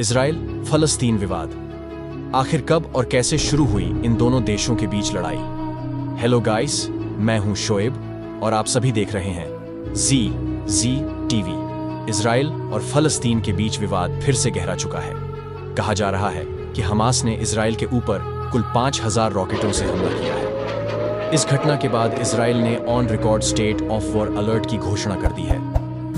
Israel फलस्तीन विवाद आखिर कब और कैसे शुरू हुई इन दोनों देशों के बीच लड़ाई। हेलो गाइस, मैं हूं शोएब और आप सभी देख रहे हैं जी टीवी। इजराइल और फलस्तीन के बीच विवाद फिर से गहरा चुका है। कहा जा रहा है कि हमास ने इजराइल के ऊपर कुल 5000 रॉकेटों से हमला किया है। इस घटना के बाद इजराइल ने on record state of war alert की घोषणा कर दी है।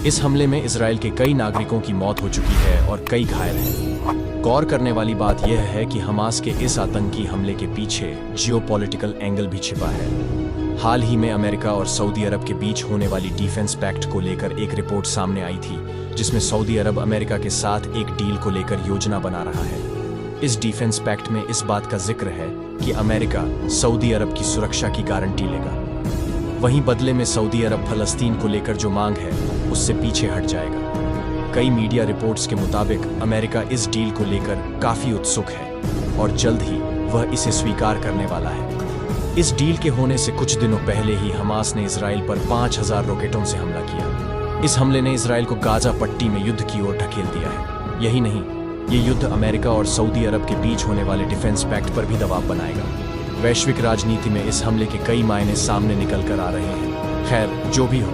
इस हमले में इजराइल के कई नागरिकों की मौत हो चुकी है और कई घायल हैं। गौर करने वाली बात यह है कि हमास के इस आतंकी हमले के पीछे जियोपॉलिटिकल एंगल भी छिपा है। हाल ही में अमेरिका और सऊदी अरब के बीच होने वाली डिफेंस पैक्ट को लेकर एक रिपोर्ट सामने आई थी, जिसमें सऊदी अरब अमेरिका के साथ एक डील को लेकर योजना बना रहा है। इस डिफेंस पैक्ट में इस बात का जिक्र है कि अमेरिका सऊदी अरब की सुरक्षा की गारंटी लेगा। वहीं बदले में सऊदी अरब फलस्तीन को लेकर जो मांग है उससे पीछे हट जाएगा। कई मीडिया रिपोर्ट्स के मुताबिक अमेरिका इस डील को लेकर काफी उत्सुक है और जल्द ही वह इसे स्वीकार करने वाला है। इस डील के होने से कुछ दिनों पहले ही हमास ने इजराइल पर 5000 रॉकेटों से हमला किया। इस हमले ने इजराइल को गाजा पट्टी में युद्ध की ओर ढकेल दिया है। यही नहीं, ये युद्ध अमेरिका और सऊदी अरब के बीच होने वाले डिफेंस पैक्ट पर भी दबाव बनाएगा। वैश्विक राजनीति में इस हमले के कई मायने सामने निकल कर आ रहे हैं। खैर, जो भी हो,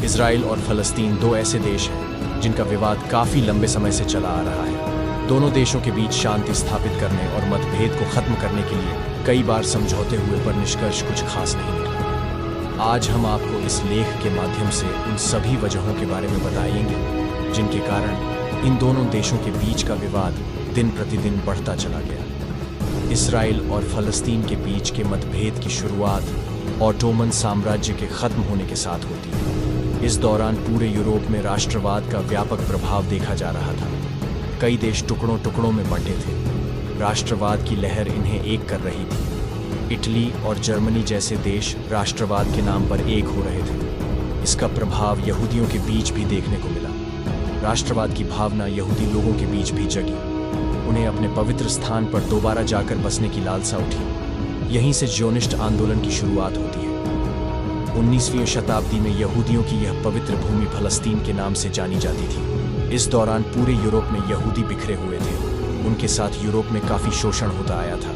इजराइल और फलस्तीन दो ऐसे देश हैं जिनका विवाद काफी लंबे समय से चला आ रहा है। दोनों देशों के बीच शांति स्थापित करने और मतभेद को खत्म करने के लिए कई बार समझौते हुए पर निष्कर्ष कुछ खास नहीं निकला। आज हम आपको इस लेख के माध्यम से उन सभी वजहों के बारे में बताएंगे जिनके कारण इन दोनों देशों के बीच का विवाद दिन प्रतिदिन बढ़ता चला गया। इजराइल और फलस्तीन के बीच के मतभेद की शुरुआत ऑटोमन साम्राज्य के खत्म होने के साथ होती है। इस दौरान पूरे यूरोप में राष्ट्रवाद का व्यापक प्रभाव देखा जा रहा था। कई देश टुकड़ों टुकड़ों में बंटे थे। राष्ट्रवाद की लहर इन्हें एक कर रही थी। इटली और जर्मनी जैसे देश राष्ट्रवाद के नाम पर एक हो रहे थे। इसका प्रभाव यहूदियों के बीच भी देखने को मिला। राष्ट्रवाद की भावना यहूदी लोगों के बीच भी जगी। उन्हें अपने पवित्र स्थान पर दोबारा जाकर बसने की लालसा उठी। यहीं से ज़ियोनिस्ट आंदोलन की शुरुआत होती है। 19वीं शताब्दी में यहूदियों की यह पवित्र भूमि फलस्तीन के नाम से जानी जाती थी। इस दौरान पूरे यूरोप में यहूदी बिखरे हुए थे। उनके साथ यूरोप में काफी शोषण होता आया था।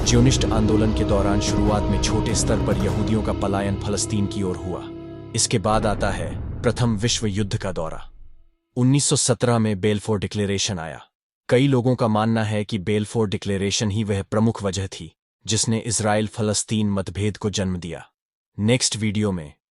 ज़ियोनिस्ट आंदोलन के दौरान शुरुआत में छोटे स्तर पर यहूदियों का पलायन फलस्तीन की ओर हुआ। इसके बाद आता है प्रथम विश्व युद्ध का दौरा। 1917 में बेलफोर डिक्लेरेशन आया। कई लोगों का मानना है कि बेलफोर डिक्लेरेशन ही वह प्रमुख वजह थी जिसने इजराइल फलस्तीन मतभेद को जन्म दिया। नेक्स्ट वीडियो में